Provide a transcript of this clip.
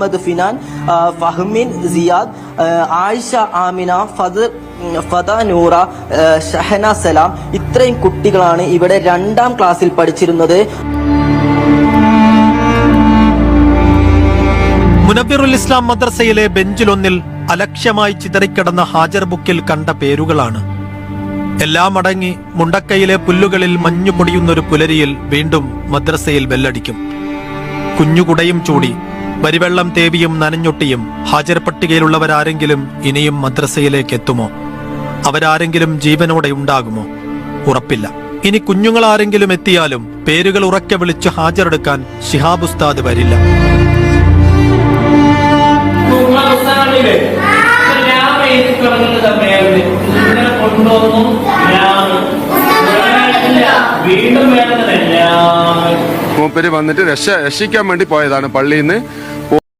മുഹമ്മദ് ഫിനാൻ, ഫഹ്മിൻ സിയാദ്, ആയിഷ ആമിന, ഫദ നൂറ, ഷഹന സലാം, ഇത്രയും കുട്ടികളാണ് ഇവിടെ 2ാം ക്ലാസ്സിൽ പഠിച്ചിരുന്നത്. മുനവ്വിറുൽ ഇസ്ലാം മദ്രസയിലെ ബെഞ്ചിലൊന്നിൽ അലക്ഷ്യമായി ചിതറിക്കിടന്ന ഹാജർ ബുക്കിൽ കണ്ട പേരുകളാണ്. എല്ലാം അടങ്ങി മുണ്ടക്കയിലെ പുല്ലുകളിൽ മഞ്ഞു പൊടിയുന്നൊരു പുലരിയിൽ വീണ്ടും മദ്രസയിൽ ബെല്ലടിക്കും. കുഞ്ഞുകുടയും ചൂടി വരിവെള്ളം തേവിയും നനഞ്ഞൊട്ടിയും ഹാജർ പട്ടികയിലുള്ളവരാരെങ്കിലും ഇനിയും മദ്രസയിലേക്ക് എത്തുമോ? അവരാരെങ്കിലും ജീവനോടെ ഉണ്ടാകുമോ? ഉറപ്പില്ല. ഇനി കുഞ്ഞുങ്ങളാരെങ്കിലും എത്തിയാലും പേരുകൾ ഉറക്കെ വിളിച്ച് ഹാജരെടുക്കാൻ ശിഹാബ് ഉസ്താദ് വരില്ല. മൂപ്പര് വന്നിട്ട് രക്ഷിക്കാൻ വേണ്ടി പോയതാണ് പള്ളിയിൽ നിന്ന്.